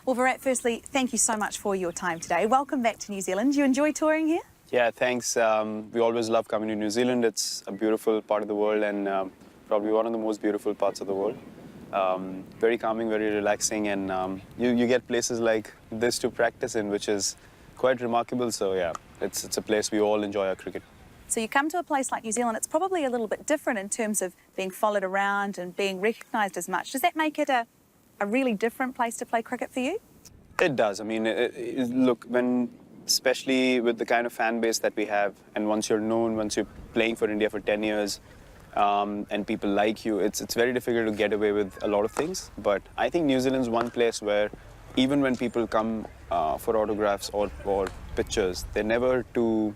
Well, Virat, firstly, thank you so much for your time today. Welcome back to New Zealand. You enjoy touring here? Yeah, thanks. We always love coming to New Zealand. It's a beautiful part of the world and probably one of the most beautiful parts of the world. Very calming, very relaxing, and you get places like this to practice in, which is quite remarkable. So yeah, it's a place we all enjoy our cricket. So you come to a place like New Zealand, it's probably a little bit different in terms of being followed around and being recognised as much. Does that make it a really different place to play cricket for you? It does. I mean, look, especially with the kind of fan base that we have, and once you're known, once you're playing for India for 10 years, and people like you, it's very difficult to get away with a lot of things. But I think New Zealand's one place where even when people come for autographs or pictures, they're never too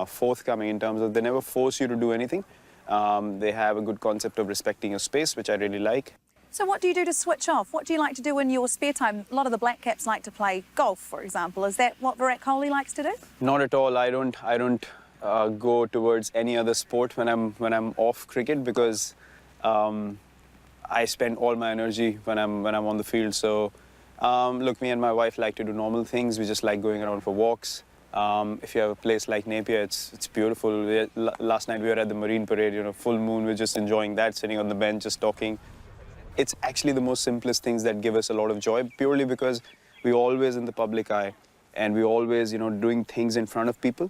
forthcoming in terms of they never force you to do anything. They have a good concept of respecting your space, which I really like. So what do you do to switch off? What do you like to do in your spare time? A lot of the Black Caps like to play golf, for example. Is that what Virat Kohli likes to do? Not at all. I don't go towards any other sport when I'm off cricket, because I spend all my energy when I'm on the field. So look, me and my wife like to do normal things. We just like going around for walks. If you have a place like Napier, it's beautiful. Last night we were at the Marine Parade, full moon. We're just enjoying that, sitting on the bench, just talking. It's actually the most simplest things that give us a lot of joy, purely because we're always in the public eye and we're always, doing things in front of people.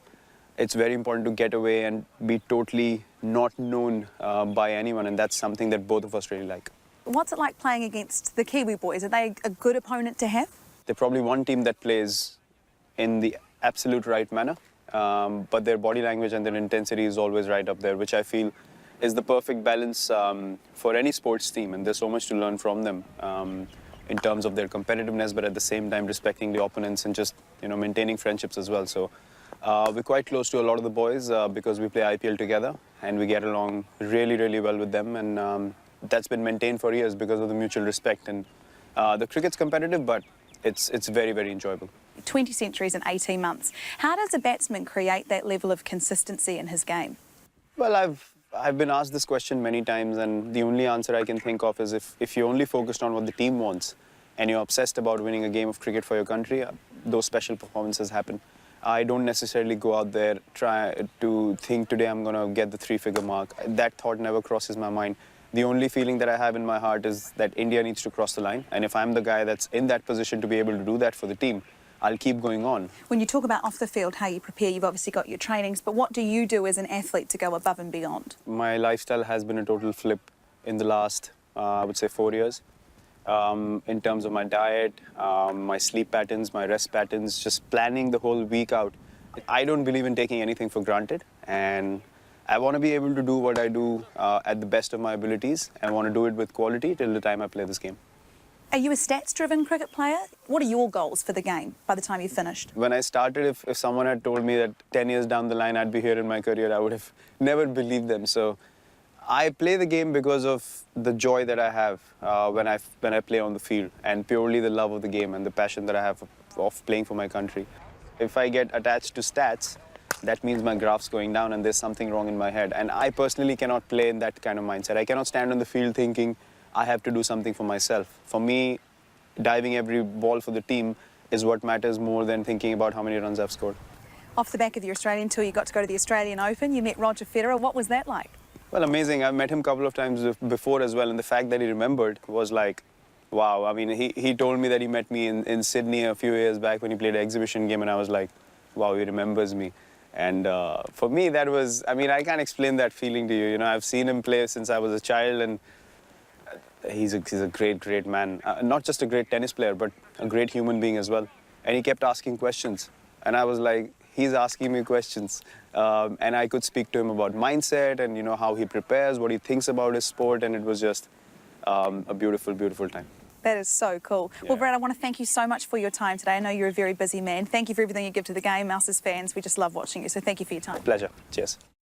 It's very important to get away and be totally not known by anyone, and that's something that both of us really like. What's it like playing against the Kiwi boys? Are they a good opponent to have? They're probably one team that plays in the absolute right manner, but their body language and their intensity is always right up there, which I feel is the perfect balance for any sports team, and there's so much to learn from them in terms of their competitiveness, but at the same time respecting the opponents and just maintaining friendships as well. So we're quite close to a lot of the boys because we play IPL together and we get along really, really well with them, and that's been maintained for years because of the mutual respect. And the cricket's competitive, but it's very, very enjoyable. 20 centuries in 18 months. How does a batsman create that level of consistency in his game? Well, I've been asked this question many times, and the only answer I can think of is if you're only focused on what the team wants and you're obsessed about winning a game of cricket for your country, those special performances happen. I don't necessarily go out there try to think today I'm going to get the 3-figure mark. That thought never crosses my mind. The only feeling that I have in my heart is that India needs to cross the line, and if I'm the guy that's in that position to be able to do that for the team, I'll keep going on. When you talk about off the field, how you prepare, you've obviously got your trainings, but what do you do as an athlete to go above and beyond? My lifestyle has been a total flip in the last, I would say, 4 years. In terms of my diet, my sleep patterns, my rest patterns, just planning the whole week out. I don't believe in taking anything for granted, and I want to be able to do what I do at the best of my abilities. I want to do it with quality till the time I play this game. Are you a stats-driven cricket player? What are your goals for the game by the time you've finished? When I started, if someone had told me that 10 years down the line I'd be here in my career, I would have never believed them. So I play the game because of the joy that I have when I play on the field, and purely the love of the game and the passion that I have of playing for my country. If I get attached to stats, that means my graph's going down and there's something wrong in my head. And I personally cannot play in that kind of mindset. I cannot stand on the field thinking I have to do something for myself. For me, diving every ball for the team is what matters more than thinking about how many runs I've scored. Off the back of your Australian tour, you got to go to the Australian Open. You met Roger Federer. What was that like? Well, amazing. I've met him a couple of times before as well, and the fact that he remembered was like, wow. I mean, he told me that he met me in Sydney a few years back when he played an exhibition game, and I was like, wow, he remembers me. And for me, that was, I mean, I can't explain that feeling to you. I've seen him play since I was a child, and he's a great, great man. Not just a great tennis player, but a great human being as well. And he kept asking questions. And I was like, he's asking me questions. And I could speak to him about mindset and, how he prepares, what he thinks about his sport. And it was just a beautiful, beautiful time. That is so cool. Yeah. Well, Brad, I want to thank you so much for your time today. I know you're a very busy man. Thank you for everything you give to the game. Us as fans, we just love watching you. So thank you for your time. Pleasure. Cheers.